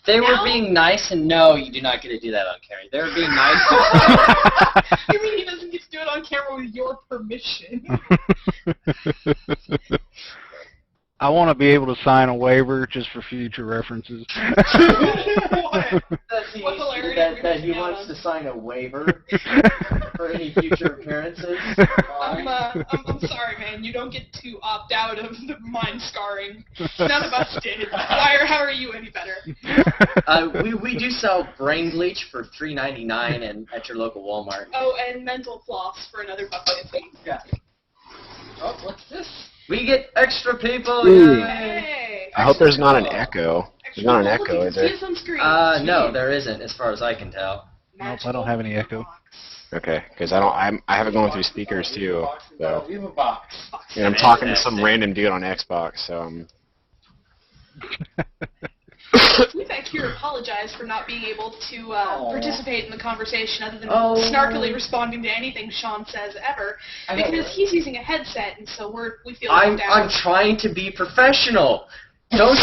They were being nice, and no, you do not get to do that on camera. They were being nice. You mean he doesn't get to do it on camera with your permission? I want to be able to sign a waiver just for future references. That he wants to sign a waiver for any future appearances. I'm sorry, man. You don't get to opt out of the mind scarring. None of us did. How are you any better? We do sell brain bleach for $3.99 and at your local Walmart. Oh, and mental floss for another $1.50. Yeah. Oh, what's this? We get extra people. Hey. I hope there's not an echo. There's not an echo, is there? No, there isn't, as far as I can tell. Nope, I don't have any echo. Okay, because I have it going through speakers too. So. And I'm talking to some random dude on Xbox, so. We back here apologize for not being able to participate in the conversation other than snarkily responding to anything Sean says ever, because he's using a headset, and so we feel left out. I'm trying to be professional. Don't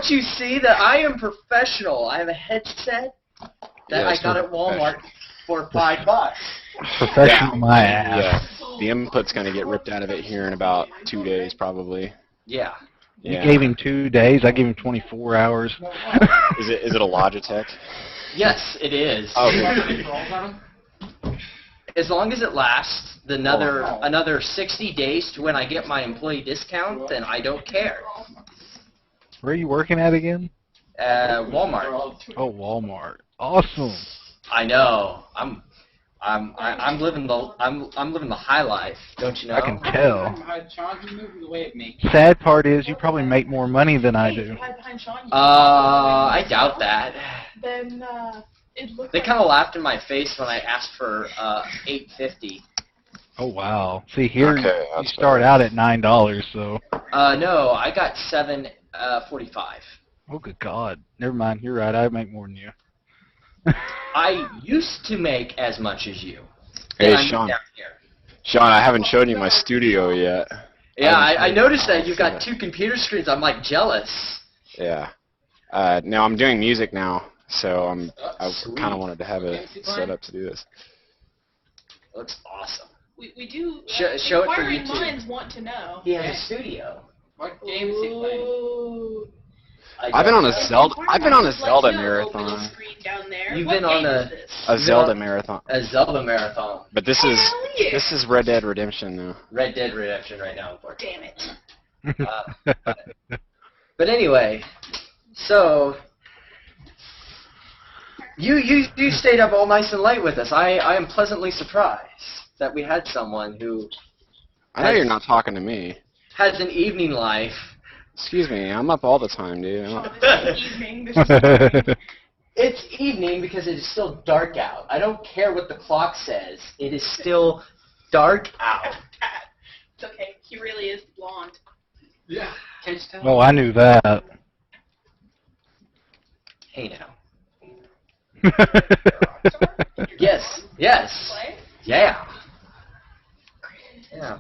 you see that I am professional? I have a headset that I got at Walmart for $5. Professional, my ass. Yeah, the input's gonna get ripped out of it here in about 2 days, probably. Yeah. You gave him 2 days. I gave him 24 hours. Is it a Logitech? Yes, it is. Okay. As long as it lasts another 60 days to when I get my employee discount, then I don't care. Where are you working at again? Walmart. Oh, Walmart. Awesome. I know. I'm living the high life, don't you know? I can tell. Sad part is you probably make more money than I do. I doubt that. Then they kind of laughed in my face when I asked for $8.50. Oh wow! See here, you start out at $9, so. No, I got $7.45. Oh good God! Never mind. You're right. I make more than you. I used to make as much as you. Hey, Sean. Sean, I haven't shown you my studio yet. Yeah, I noticed that you've got 2 computer screens. I'm like jealous. Yeah. Now I'm doing music now, so I kind of wanted to have it set up to do this. Looks awesome. We do. Show it for YouTube. Inquiring minds want to know. He has a studio. What game is he playing? I've been on a Zelda marathon. You've been on a Zelda marathon. A Zelda marathon. But this is Red Dead Redemption though. Red Dead Redemption right now, unfortunately. Damn it. But anyway, so you stayed up all nice and late with us. I am pleasantly surprised that we had someone who. I know you're not talking to me. Has an evening life. Excuse me, I'm up all the time, dude. It's evening because it is still dark out. I don't care what the clock says. It is still dark out. It's okay. He really is blonde. Yeah. Can't you tell? Oh, I knew that. Hey now. Yes. Yes. Yeah. Yeah.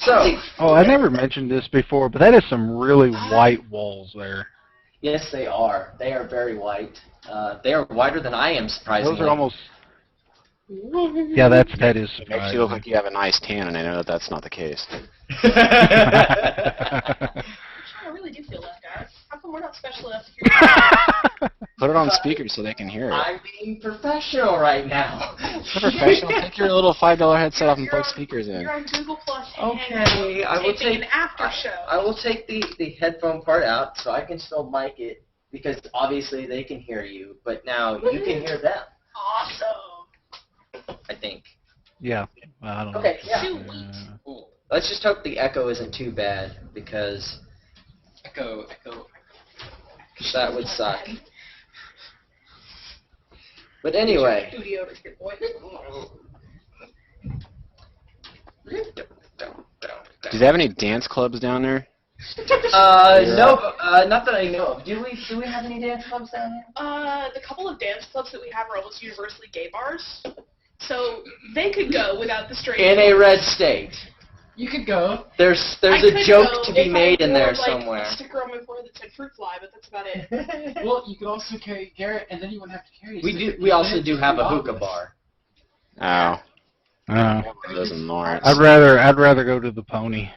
So. Oh, I never mentioned this before, but that is some really white walls there. Yes, they are. They are very white. They are whiter than I am, surprisingly. Those are almost. Yeah, that is surprising. Makes you look like you have a nice tan, and I know that that's not the case. I really do feel left out. How come we're not special enough to hear? Put it on speaker so they can hear it. I'm being professional right now. Professional. Take your little $5 headset off and plug speakers in. You're on Google Plus. Okay, I will take an after show. I will take the headphone part out so I can still mic it because obviously they can hear you, but now you can hear them. Awesome. I think. Yeah. I don't know. Okay. Yeah. Let's just hope the echo isn't too bad because. Echo. That would suck. But anyway. Do they have any dance clubs down there? No, not that I know of. Do we have any dance clubs down here? The couple of dance clubs that we have are almost universally gay bars, so they could go without the straight. In a red state. You could go. There's I a could joke go to be if made I in there wore, like, somewhere. a sticker on my forehead that said fruit fly, but that's about it. Well, you could also carry Garrett, and then you wouldn't have to carry. We also do have a hookah bar. Oh. Uh, Those in Lawrence. I'd rather go to the pony.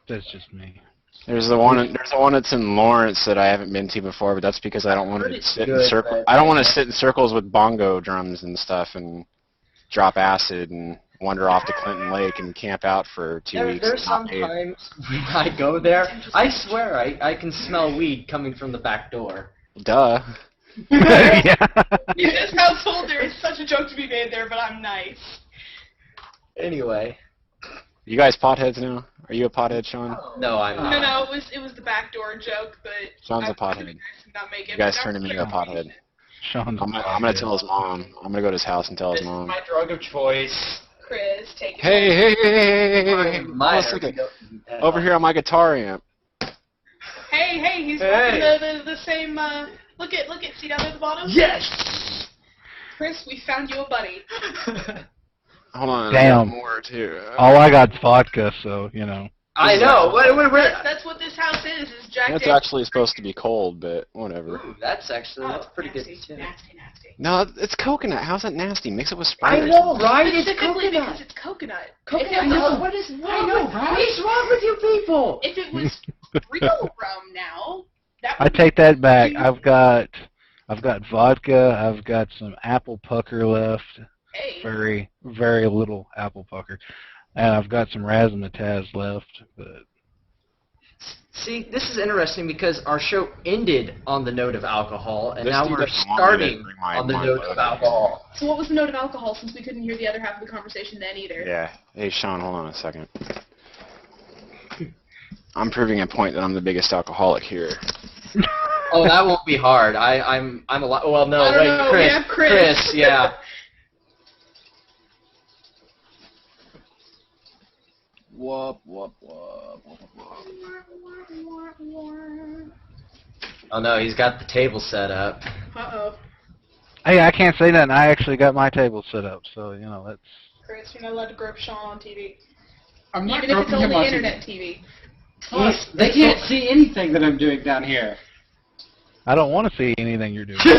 That's just me. There's the one that's in Lawrence that I haven't been to before, but that's because I don't want to sit in circles. I don't want to sit in circles with bongo drums and stuff and drop acid and wander off to Clinton Lake and camp out for 2 weeks. There's sometimes when I go there, I swear I can smell weed coming from the back door. Duh. Yeah. In this household, there is such a joke to be made there, but I'm nice. Anyway. You guys potheads now? Are you a pothead, Sean? No, I'm not. No, it was the backdoor joke, but Sean's a pothead. You guys turned him into a pothead. Sean's I'm gonna tell his mom. I'm gonna go to his house and tell his This is mom. my drug of choice. Chris, take it. Hey! Mine Let's are look at go- over here on my guitar amp. Hey, he's Hey. rocking the same, look at, see down there at the bottom? Yes! Chris, we found you a buddy. Hold on. Damn. I got more too. All I got's vodka, so, you know. I know. That's what this house is Jack That's Daniels. actually supposed to be cold, but whatever. Ooh, that's pretty nasty, good too. Nasty. No, it's coconut. How's that nasty? Mix it with I Sprite. know, right? It's Specifically because coconut. it's coconut. Coconut. What is wrong? What is wrong with you people? If it was real rum now, that I would take that back. I've got vodka. I've got some apple pucker left. Hey. Very, very little apple pucker. And I've got some razzmatazz left, but See, this is interesting because our show ended on the note of alcohol, and This now dude we're doesn't want me to starting bring my- on the my note load. of alcohol. So what was the note of alcohol, since we couldn't hear the other half of the conversation then either? Yeah. Hey, Sean, hold on a second. I'm proving a point that I'm the biggest alcoholic here. Oh, that won't be hard. I'm a lot. Well, no, I don't wait, know, Chris. we have Chris. Yeah. Whoop, whoop, whoop, whoop, whoop. Oh no, he's got the table set up. Uh-oh. hey, I can't say nothing. I actually got my table set up, so, you know, that's... Chris, you're not allowed to grope Sean on TV. I'm not Even if it's groping him only on internet TV. TV. Plus, they can't see anything that I'm doing down here. I don't want to see anything you're doing. Fair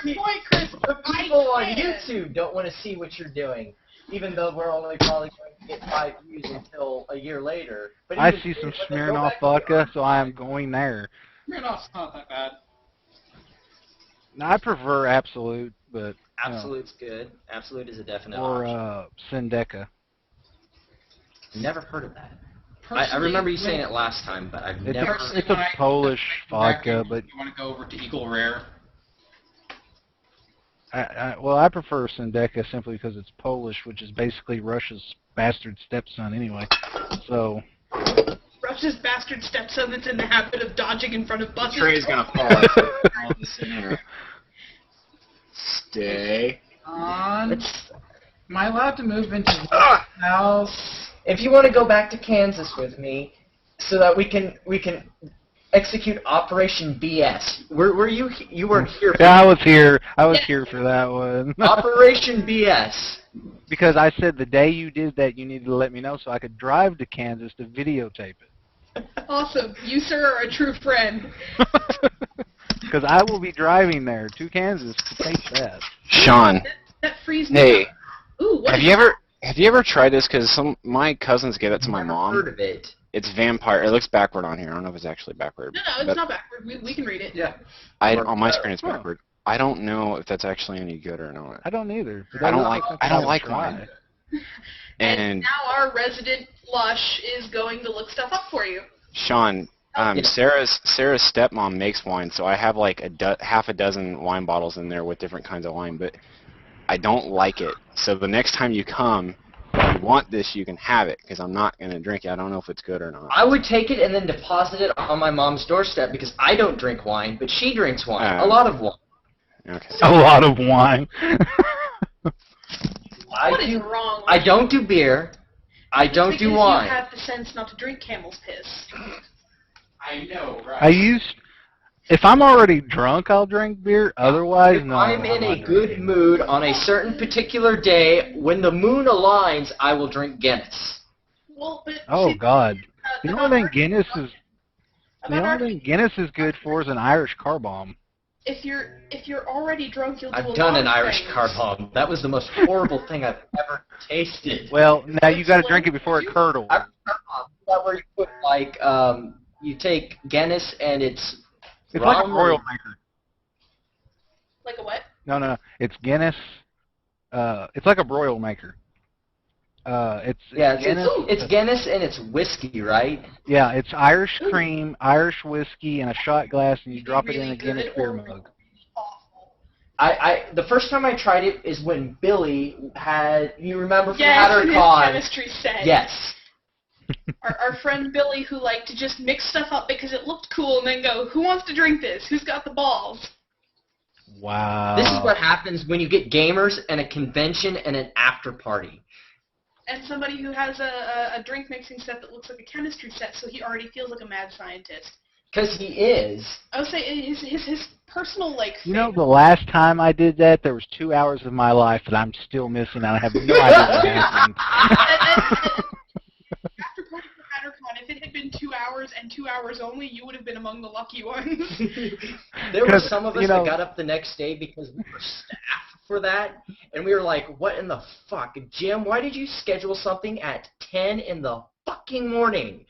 point, Chris. People on YouTube don't want to see what you're doing, even though we're only probably going to get 5 views until a year later. But I even see some when they go Smirnoff back to vodka, so I am going there. Smirnoff's not that bad. Now, I prefer Absolute, but... you know, Absolute's good. Absolute is a definite or option. Syndeca. Never heard of that. I remember you saying it last time, but I've never. It's a Polish vodka, but you want to go over to Eagle Rare? I prefer Syndeca simply because it's Polish, which is basically Russia's bastard stepson anyway. So. Russia's bastard stepson that's in the habit of dodging in front of buses. Trey's gonna fall. All this in here. Stay. Am I allowed to move into his house? If you want to go back to Kansas with me, so that we can execute Operation BS. Were you weren't here? For Yeah, I was here. I was here for that one. Operation BS. Because I said the day you did that, you needed to let me know so I could drive to Kansas to videotape it. Awesome. You, sir, are a true friend. Because I will be driving there to Kansas to tape that. Sean. That frees me Hey. up. Ooh, what Have you ever tried this? Because my cousins gave it to my mom. Heard of it? It's vampire. It looks backward on here. I don't know if it's actually backward. No, it's not backward. We can read it. Yeah. On my screen it's Oh. backward. I don't know if that's actually any good or not. I don't either. but I don't that's like- something I don't would like try. mine. And And now our resident lush is going to look stuff up for you. Sean, Yeah. Sarah's stepmom makes wine, so I have like half a dozen wine bottles in there with different kinds of wine, but I don't like it. So the next time you come, if you want this, you can have it, because I'm not going to drink it. I don't know if it's good or not. I would take it and then deposit it on my mom's doorstep because I don't drink wine, but she drinks wine. A lot of wine. Okay. A lot of wine. What is wrong with I don't do beer. I don't because do wine. you have the sense not to drink camel's piss. I know, right? I used If I'm already drunk, I'll drink beer. Otherwise, no. If I'm in a good mood on a certain particular day, when the moon aligns, I will drink Guinness. Well, but Oh see, God! The about only thing our- Guinness is about Guinness is good for is an Irish car bomb. if you're already drunk, you'll do a I've done lot an of Irish things. car bomb. That was the most horrible thing I've ever tasted. Well, now you got to drink it before it curdles. Irish car bomb. Is that where you put like you take Guinness and it's It's like a rum broil or- maker. Like a what? No. It's Guinness. It's like a broil maker. It's Guinness and it's whiskey, right? Yeah, it's Irish cream, Irish whiskey, and a shot glass, and you drop it in Really a Guinness good beer or mug. awful? The first time I tried it is when Billy had, you remember from Yes, in his HatterCon? chemistry set. Yes. Our friend Billy, who liked to just mix stuff up because it looked cool, and then go, "Who wants to drink this? Who's got the balls?" Wow. This is what happens when you get gamers and a convention and an after party. And somebody who has a drink mixing set that looks like a chemistry set, so he already feels like a mad scientist. Because he is. I would say his personal You know, the last time I did that, there was 2 hours of my life that I'm still missing, and I have no idea what happened. after party for HatterCon, if it had been 2 hours and 2 hours only, you would have been among the lucky ones. There were 'Cause, some of us you know- that got up the next day because we were staff for that, and we were like, what in the fuck? Jim, why did you schedule something at 10 in the fucking morning?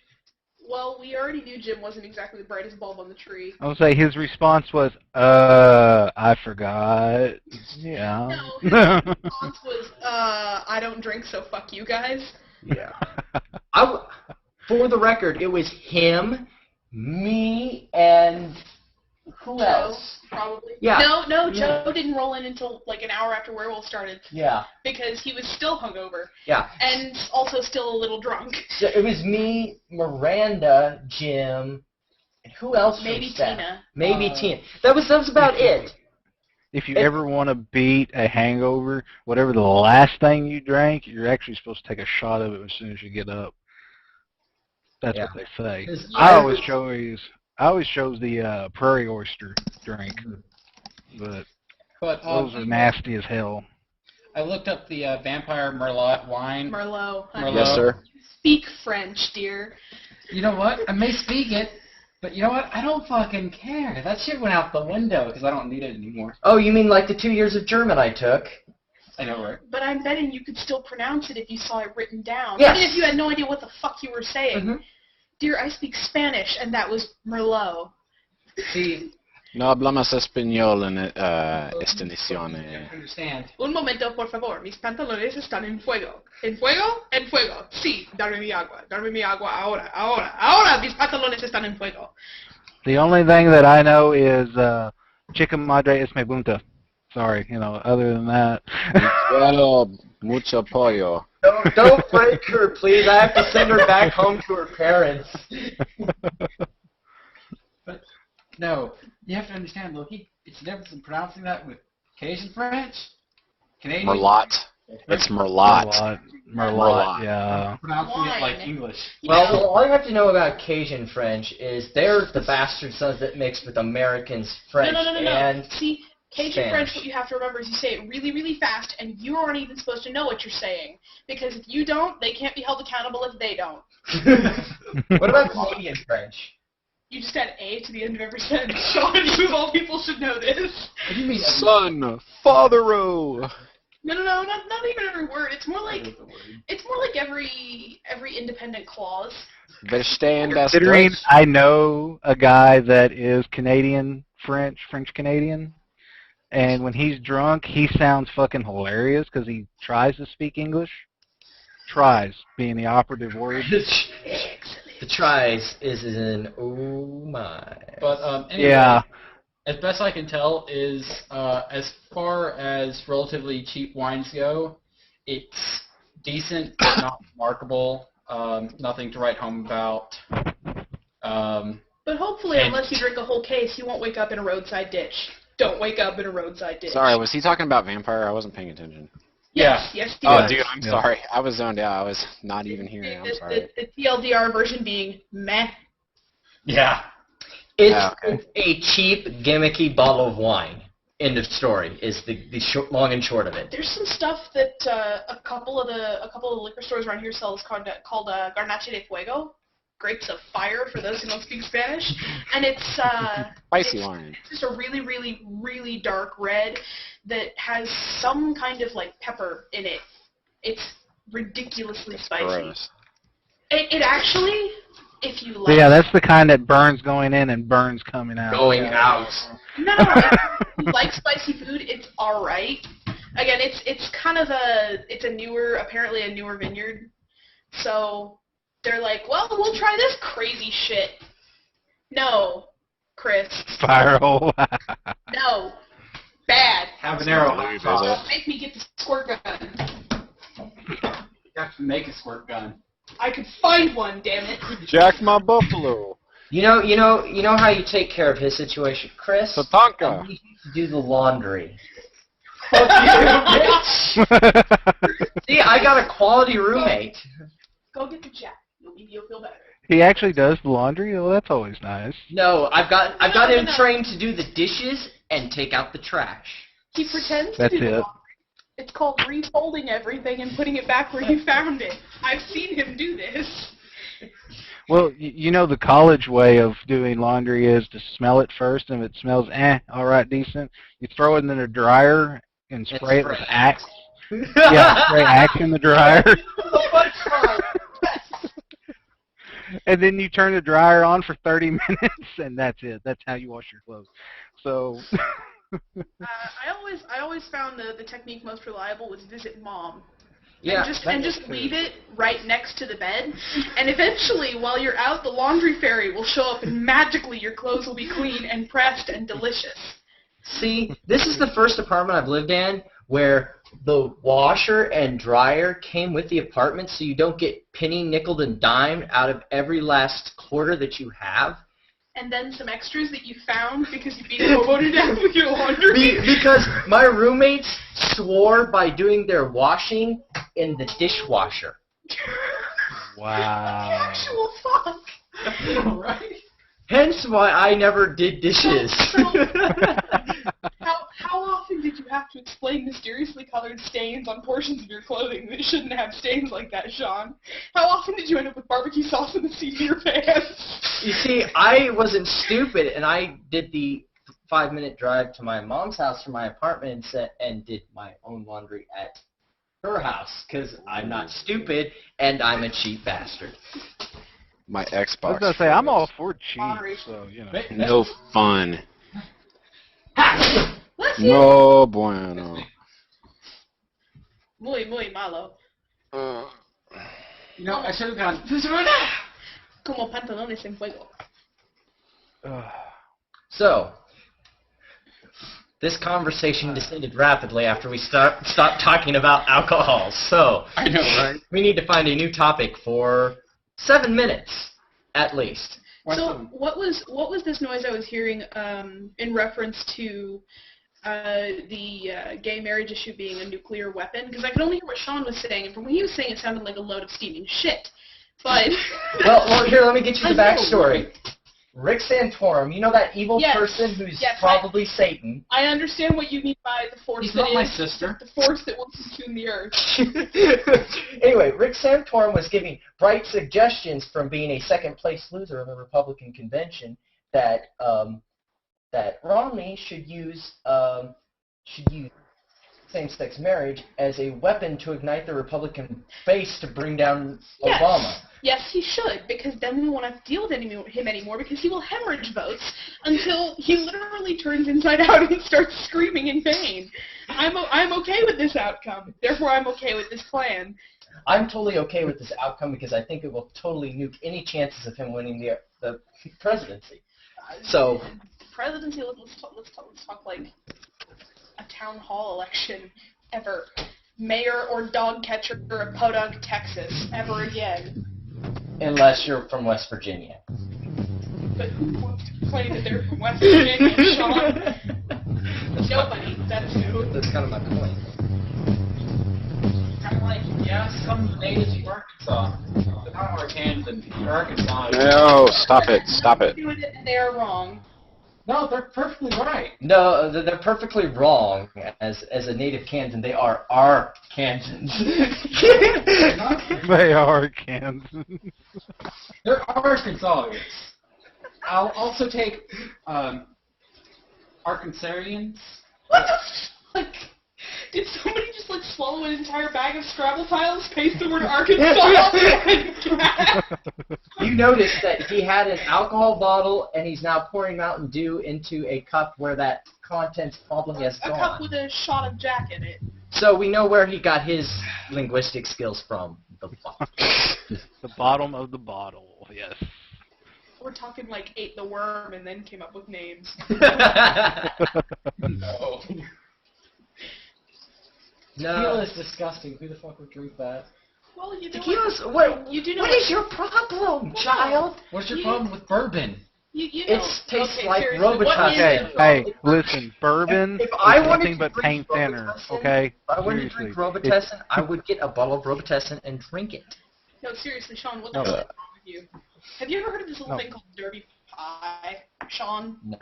Well, we already knew Jim wasn't exactly the brightest bulb on the tree. I would say his response was, I forgot. Yeah. No, his response was, I don't drink, so fuck you guys. Yeah. For the record, it was him, me, and who Joe, else? probably. Yeah. No, Joe didn't roll in until like an hour after Werewolf started Yeah. because he was still hungover Yeah. and also still a little drunk. So it was me, Miranda, Jim, and who else? Maybe from staff? Tina. Maybe Tina. That was about it. If you ever want to beat a hangover, whatever the last thing you drank, you're actually supposed to take a shot of it as soon as you get up. That's Yeah. what they say. 'Cause I always chose the prairie oyster drink, but But those are nasty as hell. I looked up the Vampire Merlot wine. Merlot. honey. Merlot. Yes, sir. Speak French, dear. You know what? I may speak it, but you know what? I don't fucking care. That shit went out the window because I don't need it anymore. Oh, you mean like the 2 years of German I took? I know, right? But I'm betting you could still pronounce it if you saw it written down. Yes. Even if you had no idea what the fuck you were saying. Mhm. Dear, I speak Spanish, and that was Merlot. See, No hablamos español en esta edición. I understand. Un momento, por favor. Mis pantalones están en fuego. ¿En fuego? En fuego. Sí, dame mi agua. Dame mi agua ahora. Ahora. Ahora mis pantalones están en fuego. The only thing that I know is Chica Madre es me bunta. Sorry, other than that. Quiero mucho pollo. Don't break her, please. I have to send her back home to her parents. But no, you have to understand, Loki. It's the difference in pronouncing that with Cajun French, Canadian. Merlot. It's Merlot. Merlot, yeah. Pronouncing it like Wine. English. Well, all you have to know about Cajun French is they're the bastard sons that mix with Americans French No. and See, Cajun Spanish. French, what you have to remember is you say it really, really fast, and you aren't even supposed to know what you're saying. Because if you don't, they can't be held accountable if they don't. What about Canadian French? You just add A to the end of every sentence. Sean, you of all people should know this. What do you mean? Son, fathero. No, not even every word. It's more like every independent clause. Verstehen das Considering Deutsch? I know a guy that is Canadian French Canadian, and when he's drunk, he sounds fucking hilarious because he tries to speak English. Tries being the operative word. The tries is in oh my. But anyway, Yeah. as best I can tell is as far as relatively cheap wines go, it's decent, but not remarkable. Nothing to write home about. But hopefully, And- unless you drink a whole case, you won't wake up in a roadside ditch. Don't wake up in a roadside ditch. Sorry, was he talking about vampire? I wasn't paying attention. Yes, you Oh, are. dude, I'm sorry. I was zoned out. I was not even hearing. I'm sorry. The TLDR version being meh. Yeah. It's a cheap, gimmicky bottle of wine. End of story is the long and short of it. There's some stuff that a couple of the liquor stores around here sells called Garnacha de Fuego, grapes of fire for those who don't speak Spanish, and it's spicy wine. It's just a really, really, really dark red that has some kind of like pepper in it. It's ridiculously spicy. Gross. It actually, if you like. Yeah, that's the kind that burns going in and burns coming out. Going out. No, if you like spicy food, it's all right. Again, it's kind of apparently a newer vineyard, so they're like, well, we'll try this crazy shit. No, Chris. Spiral. No. Bad. Habanero. Don't make me get the squirt gun. You have to make a squirt gun. I could find one, damn it. Jack my buffalo. You know how you take care of his situation, Chris? Tatanka. You need to do the laundry. Fuck you, bitch. See, I got a quality roommate. Go get the Jack. You'll feel better. He actually does the laundry? Well, that's always nice. No, I've got him trained to do the dishes and take out the trash. He pretends That's to do the it. laundry. It's called refolding everything and putting it back where you found it. I've seen him do this. Well, you know the college way of doing laundry is to smell it first, and if it smells all right, decent, you throw it in the dryer and spray it with Axe. Yeah, spray Axe in the dryer. So much fun. And then you turn the dryer on for 30 minutes, and that's it. That's how you wash your clothes. So... I always found the technique most reliable was visit mom. Yeah, and just leave it right next to the bed, and eventually, while you're out, the laundry fairy will show up, and magically your clothes will be clean and pressed and delicious. See, this is the first apartment I've lived in where the washer and dryer came with the apartment, so you don't get penny, nickeled, and dimed out of every last quarter that you have. And then some extras that you found because you beat a hobo to death with your laundry. Because my roommates swore by doing their washing in the dishwasher. Wow. The actual fuck. Right? Hence why I never did dishes. How often did you have to explain mysteriously colored stains on portions of your clothing that shouldn't have stains like that, Sean? How often did you end up with barbecue sauce in the seat of your pants? You see, I wasn't stupid, and I did the 5-minute drive to my mom's house from my apartment and did my own laundry at her house, because I'm not stupid, and I'm a cheap bastard. My I was Xbox. going to say, I'm all for cheap, Sorry. so, you know. No fun. Let's No bueno. Muy, muy malo. You know, I should have gone. Como pantalones en fuego. So, this conversation descended rapidly after we stopped talking about alcohol. So, I know, right? we need to find a new topic for 7 minutes, at least. So, what was this noise I was hearing in reference to the gay marriage issue being a nuclear weapon? Because I could only hear what Sean was saying, and from what he was saying, it sounded like a load of steaming shit. But well, here, let me get you the backstory. Rick Santorum, you know that evil person who's probably Satan? I understand what you mean by the force He's that not my is sister. the force that will consume the earth. Anyway, Rick Santorum was giving bright suggestions from being a second-place loser in the Republican convention that that Romney should use same-sex marriage as a weapon to ignite the Republican base to bring down Obama. Yes, he should, because then we won't have to deal with him anymore, because he will hemorrhage votes until he literally turns inside out and starts screaming in pain. I'm okay with this outcome. Therefore, I'm okay with this plan. I'm totally okay with this outcome because I think it will totally nuke any chances of him winning the presidency. So, presidency. Let's talk like a town hall election ever. Mayor or dog catcher of Podunk, Texas, ever again. Unless you're from West Virginia. But who wants to claim that they're from West Virginia, Sean? Nobody. That's who. That's kind of my point. Kind of like Yeah, some natives from Arkansas. They're not Arkansans, they're Arkansans. No, stop it, stop it. They're wrong. No, they're perfectly right. No, they're perfectly wrong. As a native Kansan, they are our Kansans. They are Kansas. They're Arkansans. I'll also take Arkansarians. What the fuck? Did somebody just like swallow an entire bag of Scrabble tiles, paste the word Arkansas, and drag? You noticed that he had an alcohol bottle and he's now pouring Mountain Dew into a cup where that contents probably has A gone. cup with a shot of Jack in it. So we know where he got his linguistic skills from. The fuck. The bottom of the bottle, yes. We're talking like ate the worm and then came up with names. No. Tequila is disgusting. Who the fuck would drink that? Well, you know Tequila's, you do know what is your problem, child? What's your problem with bourbon? You know. It tastes Okay, like seriously, what Robitussin. is Hey, it? hey, listen, bourbon If I is wanted nothing to but drink pain thinner, Robitussin, okay? If I wanted to Seriously. drink Robitussin, I would get a bottle of Robitussin and drink it. No, seriously, Sean, what No. the hell is wrong with you? Have you ever heard of this little No. thing called Derby Pie, Sean? No.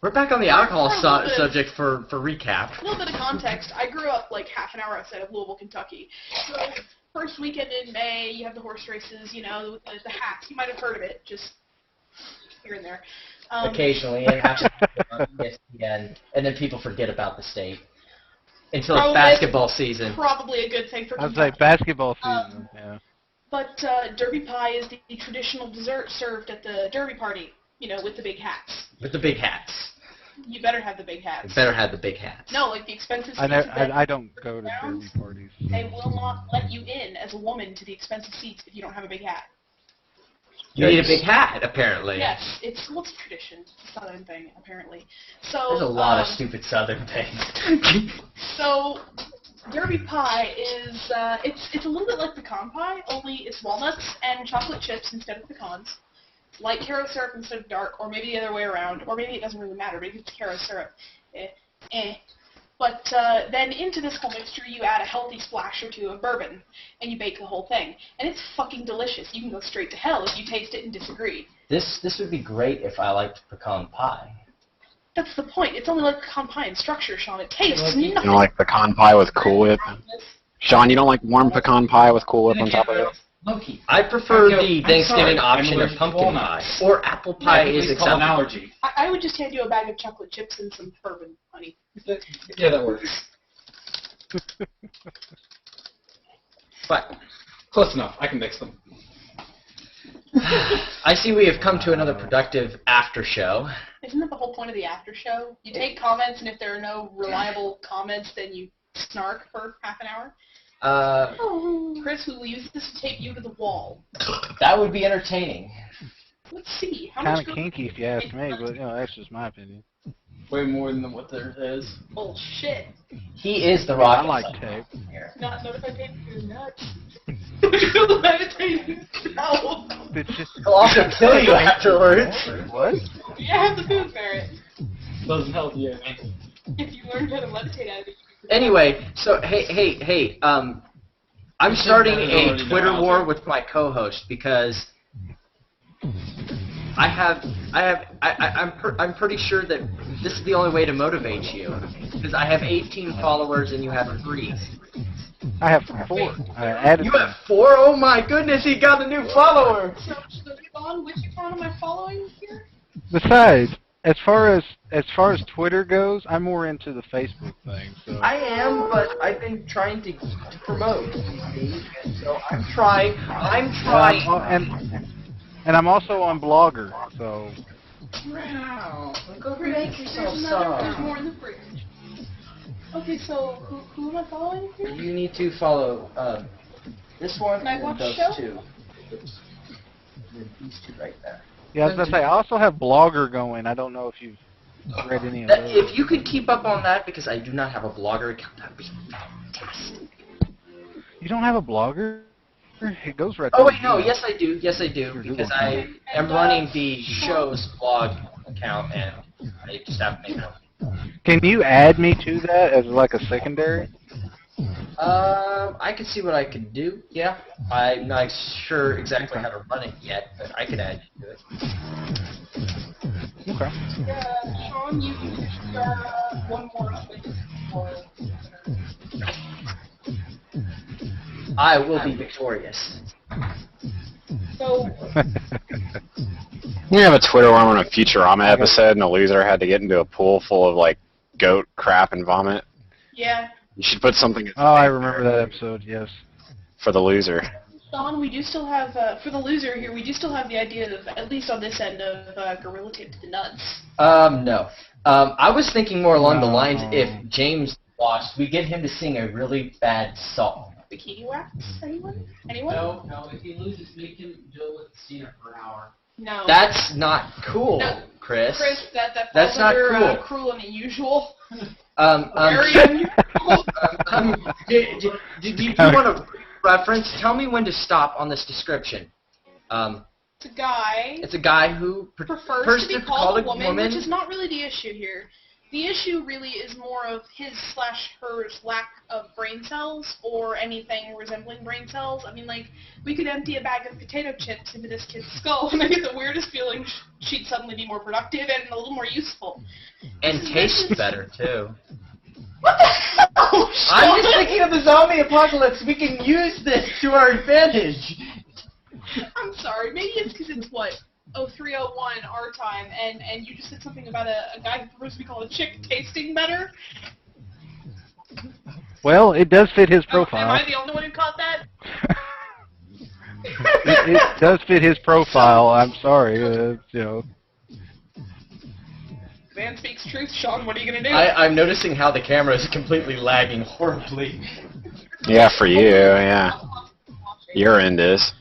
We're back on the alcohol subject for recap. A little bit of context. I grew up like half an hour outside of Louisville, Kentucky. So first weekend in May, you have the horse races, you know, with the hats. You might have heard of it, just here and there. Occasionally, it happens on ESPN, and then people forget about the state until it's Probably- basketball season. Probably a good thing for I was Kentucky. like, basketball season, yeah. But Derby Pie is the traditional dessert served at the Derby party, you know, with the big hats. With the big hats. You better have the big You hats. better have the big hats. No, like the expensive I, seats. I don't go to derby parties. They will not let you in as a woman to the expensive seats if you don't have a big hat. You need a big hat, apparently. Yes, it's a tradition. It's a Southern thing, apparently. So There's a lot of stupid Southern things. So Derby Pie is it's a little bit like pecan pie, only it's walnuts and chocolate chips instead of pecans. Light Caro syrup instead of dark, or maybe the other way around, or maybe it doesn't really matter, maybe it's Caro syrup. But then into this whole mixture, you add a healthy splash or two of bourbon, and you bake the whole thing. And it's fucking delicious. You can go straight to hell if you taste it and disagree. This would be great if I liked pecan pie. That's the point. It's only like pecan pie in structure, Sean. It tastes You nothing. don't like pecan pie with Cool Whip? Sean, you don't like warm pecan pie with Cool Whip on top of it? Loki. I prefer I'm the sorry, Thanksgiving I'm option of allergic to pumpkin pie. walnuts. Or apple pie Yeah, is it's called an acceptable. allergy. I would just hand you a bag of chocolate chips and some bourbon, honey. Yeah, that works. But Close enough. I can mix them. I see we have come to another productive after show. Isn't that the whole point of the after show? You take comments, and if there are no reliable comments, then you snark for half an hour. Chris, we will use this to tape you to the wall. That would be entertaining. Let's see. How Kind much of kinky if you ask me, but you know that's just my opinion. Way more than what there is. Bullshit. He is the I rock. like tape. Here. Not notified your nuts. You're meditating. No. It's just He'll also kill you afterwards. what? Yeah, have the food ferret. Doesn't help you. If you learned how to levitate out of it. Anyway, so hey, I'm starting a Twitter war with my co-host because I'm pretty sure that this is the only way to motivate you because I have 18 followers and you have 3. I have 4. I added You them. have 4? Oh my goodness, he got a new follower. So, Yvonne, which account am I following here? Besides, as far as Twitter goes, I'm more into the Facebook thing. So I am, but I've been trying to promote these things, and so I'm trying. and I'm also on Blogger. So Wow. Go make yourself There's some. more in the fridge. Okay, so who am I following here? You need to follow this one Night and Watch those Show? 2. These 2 right there. yeah, I was gonna say I also have Blogger going. I don't know if you've read any of those. If you could keep up on that, because I do not have a Blogger account, that would be fantastic. You don't have a Blogger? It goes right. Oh there. wait, no, yes I do, because I am running the show's blog account, and I just have to make it. Can you add me to that as like a secondary? I could see what I could do. Yeah, I'm not sure exactly how to run it yet, but I could add you to it. Okay. Sean, you one more thing. I will be victorious. So, We have a Twitter one on a Futurama episode, and a loser had to get into a pool full of like goat crap and vomit. yeah. You should put something. Oh, I remember that episode. Yes. For the loser. Sean, we do still have, for the loser here, we do still have the idea of, at least on this end, of gorilla tape to the nuts. No. I was thinking more along the lines if James lost, we get him to sing a really bad song. Bikini wax? Anyone? Anyone? No. If he loses, make him deal with Cena for an hour. No. That's not cool, No. Chris. Chris, that That's falls not under cool. Cruel and Unusual. Very unusual. do you want a reference? Tell me when to stop on this description. It's a guy. It's a guy who prefers to be called a woman, which is not really the issue here. The issue really is more of his/hers lack of brain cells or anything resembling brain cells. I mean, like, we could empty a bag of potato chips into this kid's skull and I get the weirdest feeling she'd suddenly be more productive and a little more useful. And taste better, too. What the hell? I'm just thinking of the zombie apocalypse. We can use this to our advantage. I'm sorry. Maybe it's because it's, 0301 our time, and you just said something about a guy who prefers to be called a chick tasting better? Well, it does fit his profile. Am I the only one who caught that? it does fit his profile. I'm sorry. Man speaks truth. Sean, what are you going to do? I'm noticing how the camera is completely lagging horribly. Yeah, for you, yeah. Your end is.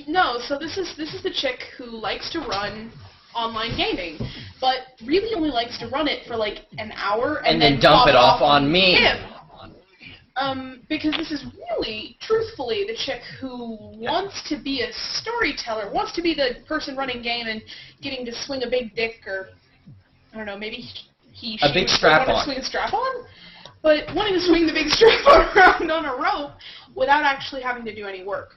No, so this is the chick who likes to run online gaming, but really only likes to run it for like an hour and then dump it off on me. Him. Because this is really, truthfully, the chick who wants to be a storyteller, wants to be the person running game and getting to swing a big dick, or I don't know, maybe she big strap want to swing a strap on, but wanting to swing the big strap on around on a rope without actually having to do any work.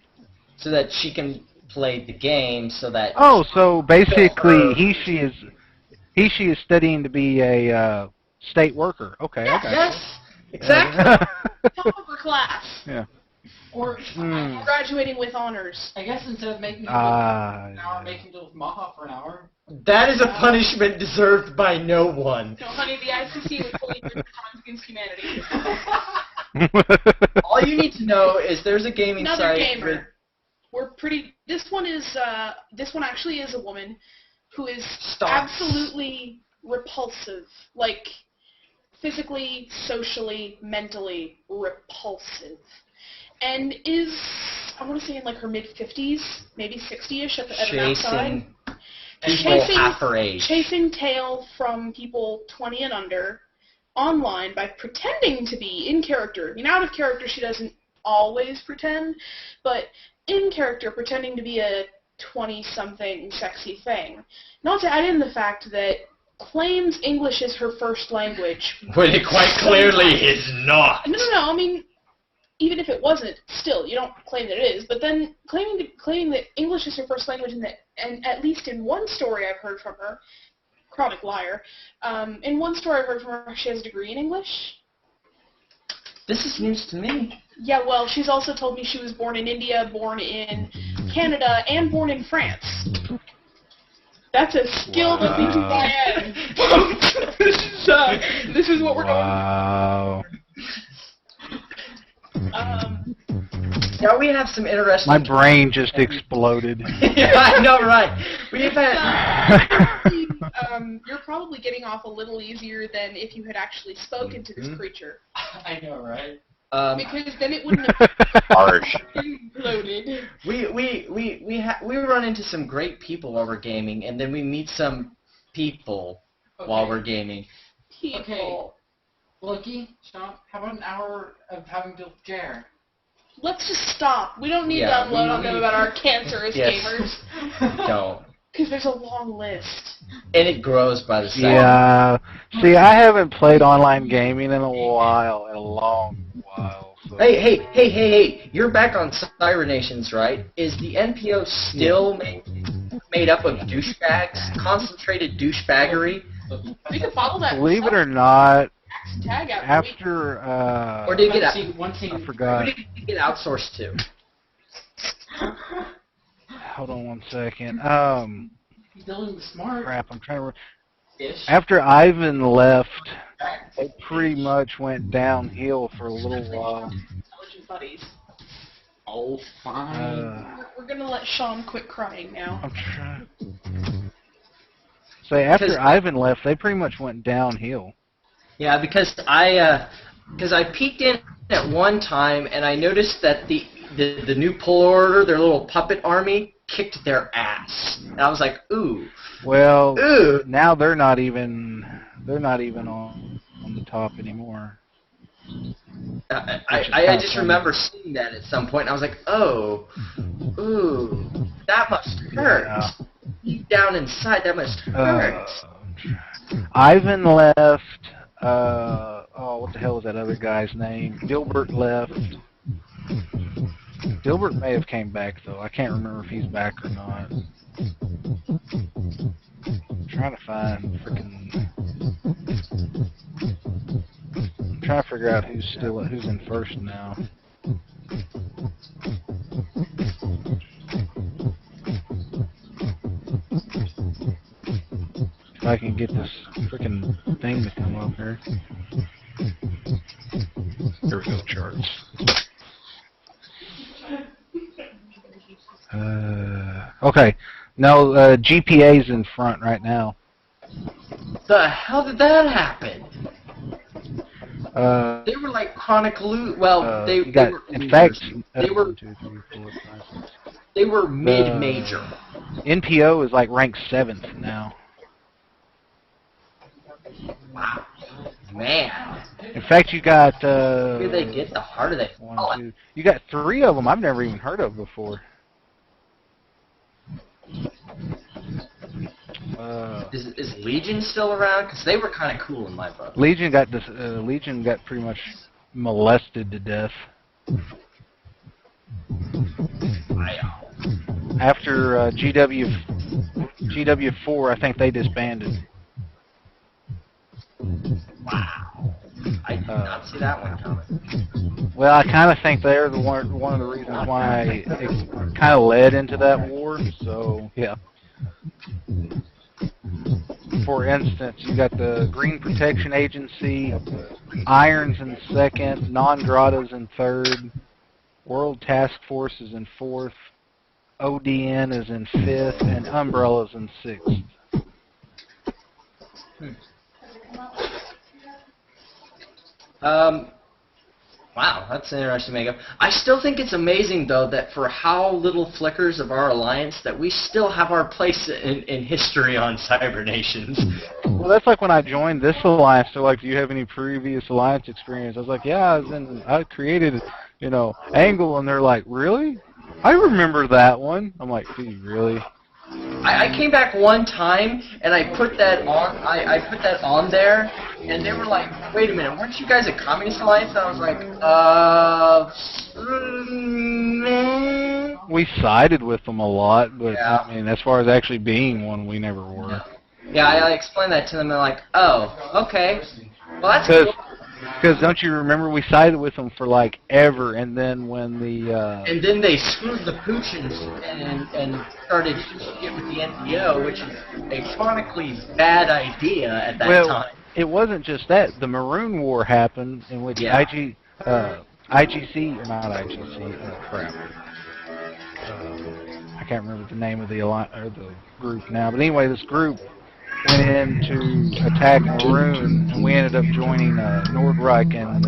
So that she can play the game, so that... Oh, so basically she is studying to be a state worker. Okay, Yes, okay. Yes, exactly. Top of her class. Yeah. Or Graduating with honors. I guess instead of making deal with an hour, Yeah. make him deal with Maha for an hour. That is a punishment deserved by no one. No, honey, the ICC would fully agree with crimes against humanity. All you need to know is there's a gaming Another site... gamer. This one actually is a woman who is absolutely repulsive. Like, physically, socially, mentally repulsive. And is, I want to say in like her mid-50s, maybe 60-ish at an outside. People half her age. Chasing tail from people 20 and under online by pretending to be in character. I mean, out of character she doesn't always pretend, but in character pretending to be a 20-something sexy thing. Not to add in the fact that claims English is her first language. When it quite clearly is not. No, I mean, even if it wasn't, still, you don't claim that it is, but then claiming that English is her first language and at least in one story I've heard from her, chronic liar, in one story I've heard from her, she has a degree in English. This is news to me. Yeah, well, she's also told me she was born in India, born in Canada, and born in France. That's a skill that we can add. This is what we're going Now we have some interesting... My brain just exploded. Yeah, I know, right? We've had... You're probably getting off a little easier than if you had actually spoken to this creature. I know, right? Because then it wouldn't have Harsh. imploded. We run into some great people while we're gaming, and then we meet some people while we're gaming. People. Okay. Lucky, Sean, how about an hour of having to deal with Jer? Let's just stop. We don't need to unload on them about our cancerous gamers. Don't. Because there's a long list. And it grows by the second. Yeah. See, I haven't played online gaming in a long while. So. Hey! You're back on Cyber Nations, right? Is the NPO still made up of douchebags, concentrated douchebaggery? We can follow that. Believe it or not, tag out after or did it get I forgot. Who did it get outsourced to? Hold on one second. Dylan smart. Crap, I'm trying to. After Ivan left, it pretty much went downhill for a little while. Intelligent buddies. Oh, fine. We're gonna let Sean quit crying now. I'm trying. So after Ivan left, they pretty much went downhill. Yeah, because I peeked in at one time and I noticed that the new pull order, their little puppet army, kicked their ass. And I was like, ooh. Well, ooh. Now they're not even on the top anymore. I just remember seeing that at some point and I was like, oh, ooh, that must hurt. Yeah. Deep down inside, that must hurt. Ivan left. What the hell was that other guy's name? Dilbert left. Dilbert may have came back though. I can't remember if he's back or not. I'm trying to find I'm trying to figure out who's in first now. If I can get this freaking thing to come up here. Here we go, charts. Okay. No, GPA's in front right now. The hell did that happen? They were like chronic well, they were in fact, they were 1, 2, 3, 4, 5, 6. They were mid-major. NPO is like ranked 7th now. Wow, man. In fact, you got. Who did they get? The harder they fall. 1, 2. You got 3 of them I've never even heard of before. Is Legion still around? Because they were kind of cool in my book. Legion got pretty much molested to death. After GW4, I think they disbanded. Wow. I did not see that one coming. Well, I kind of think they're one of the reasons why it kind of led into that war. So, yeah. For instance, you got the Green Protection Agency, Irons in 2nd, Non-Gratas in 3rd, World Task Force is in 4th, ODN is in 5th, and Umbrella's in 6th. Wow, that's an interesting makeup. I still think it's amazing, though, that for how little flickers of our alliance, that we still have our place in history on Cyber Nations. Well, that's like when I joined this alliance. They're like, "Do you have any previous alliance experience?" I was like, "Yeah, I created, Angle," and they're like, "Really? I remember that one." I'm like, "Do you really?" I came back one time and I put that on. I put that on there, and they were like, "Wait a minute, weren't you guys a communist alliance?" And I was like, We sided with them a lot, but yeah. I mean, as far as actually being one, we never were. Yeah, I explained that to them. They're like, "Oh, okay, well that's cool." Because don't you remember we sided with them for like ever, and then when the and then they screwed the poochins and started shit with the NPO, which is a chronically bad idea at that time. It wasn't just that. The Maroon War happened, in which IGC, or not IGC, crap. I can't remember the name of the group now, but anyway, this group went in to attack Maroon, and we ended up joining Nordreich and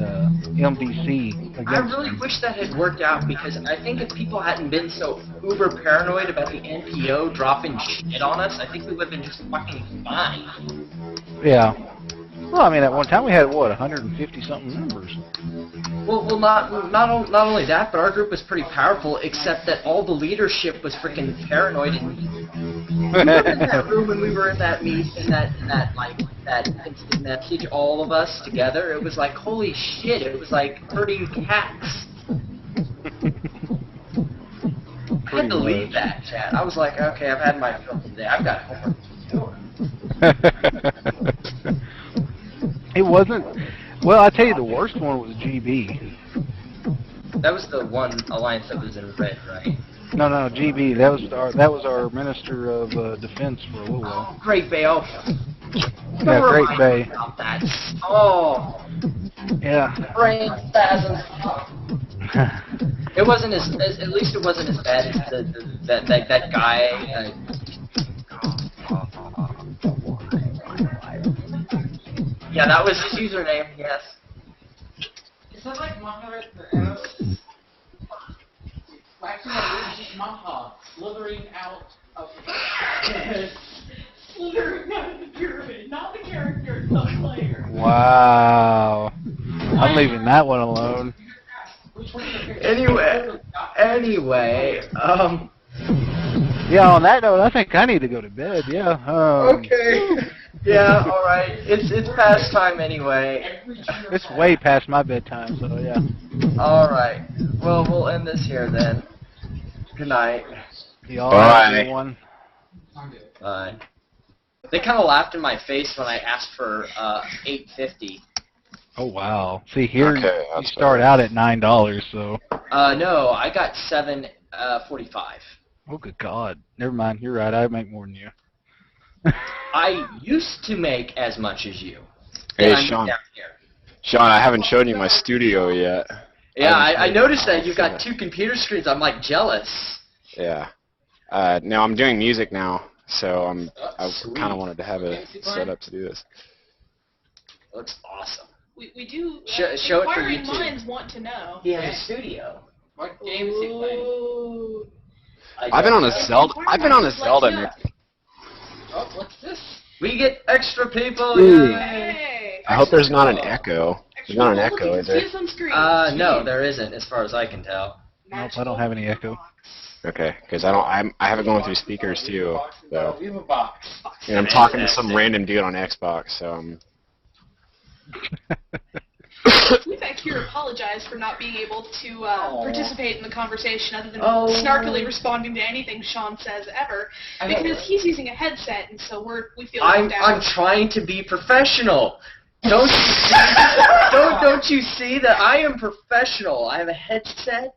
MDC against I really wish that had worked out, because I think if people hadn't been so uber paranoid about the NPO dropping shit on us, I think we would have been just fucking fine. Yeah. Well, I mean, at one time we had, 150-something members. Well, not only that, but our group was pretty powerful, except that all the leadership was freaking paranoid and Remember in that room when we were in that that instant message, all of us together? It was like, holy shit! It was like herding cats. I had to leave that chat. I was like, okay, I've had my fill today. I've got homework to do. It wasn't. Well, I tell you, the worst one was GB. That was the one alliance that was in red, right? No, GB. That was our Minister of Defense for a little while. Oh, Great Bay. Oh. Yeah, Great Bay. About that. Oh. Yeah. Brain spasm. It wasn't at least it wasn't as bad as that guy. Yeah, that was his username. Yes. Is that like Maha the arrows? Actually, no, this is Maha slithering out of the slithering out of the pyramid, not the character, the player. Wow. I'm leaving that one alone. Anyway. Yeah, on that note, I think I need to go to bed. Yeah. Okay. Yeah. All right. It's past time anyway. It's way past my bedtime, so yeah. All right. Well, we'll end this here then. Good night. Y'all have a good one. Bye. They kind of laughed in my face when I asked for $8.50. Oh wow. See here, Okay, you start out at $9, so. No, I got $7.45. Oh good God. Never mind. You're right. I make more than you. I used to make as much as you. Hey, I'm Sean. down here. Sean, I haven't shown you my studio yet. Yeah, I noticed that you've got 2 computer screens. I'm like jealous. Yeah. Now I'm doing music now, so I kind of wanted to have a setup to do this. Looks awesome. We do. Show it for Inquiring YouTube. minds want to know. He has a studio. What game is he playing? Ooh. I've been on a Zelda. I've been on a Zelda. Oh, what's this? We get extra people. Ooh. Yay. Hey. I hope there's not an echo. There's not an echo, is there? No, there isn't, as far as I can tell. Nope, I don't have any echo. Okay, because I have it going through speakers too. So, We have a box. and I'm talking to some random dude on Xbox. So We thank here apologize for not being able to participate in the conversation other than snarkily responding to anything Sean says ever, because he's using a headset, and so we feel left out. I'm trying to be professional. Don't you see that I am professional? I have a headset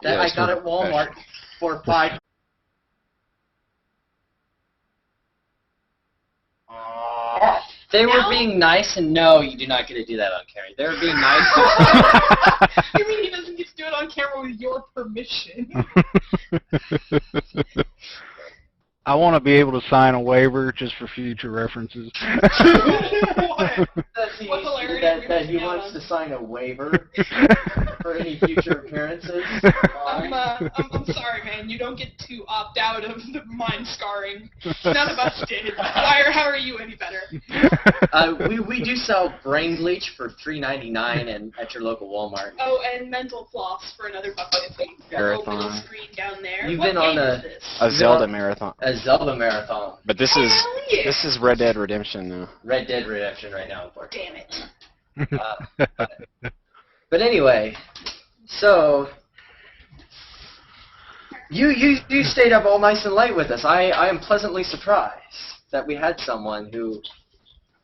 that I got at Walmart for $5. They were being nice, and no, you do not get to do that on camera. They were being nice. You mean he doesn't get to do it on camera with your permission? I want to be able to sign a waiver just for future references. That he wants to sign a waiver for any future appearances. I'm sorry, man. You don't get to opt out of the mind scarring. None of us did. How are you any better? We do sell brain bleach for $3.99 and at your local Walmart. Oh, and mental floss for another $1.50. Marathon. Little screen down there. You've What been on game is this? a Zelda marathon. A Zelda marathon. But this is Red Dead Redemption though. Red Dead Redemption right now, unfortunately. Damn it. But anyway, so you stayed up all nice and late with us. I am pleasantly surprised that we had someone who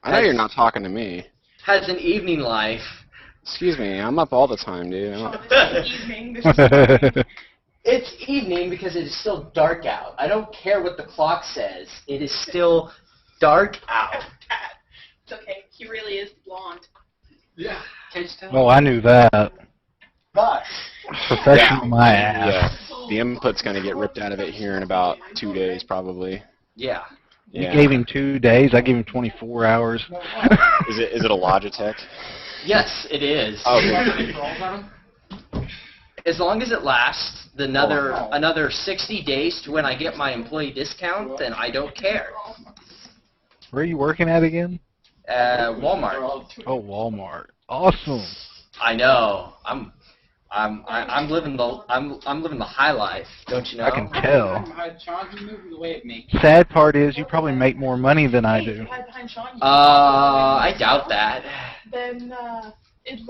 I know you're not talking to me. has an evening life. Excuse me, I'm up all the time, dude. Evening. It's evening because it is still dark out. I don't care what the clock says. It is still dark out. It's okay. He really is blonde. Yeah. Can't you tell? Oh, I knew that. But Professional my ass. Yeah. The input's gonna get ripped out of it here in about 2 days, probably. yeah. You gave him 2 days. I gave him 24 hours. Is it a Logitech? Yes, it is. Oh, As long as it lasts another 60 days to when I get my employee discount, then I don't care. Where are you working at again? Walmart. Oh, Walmart. Awesome. I know. I'm living the high life, don't you know? I can tell. Sean, you moving away at me. Sad part is you probably make more money than I do. Hide behind Sean. I doubt that. Then it looks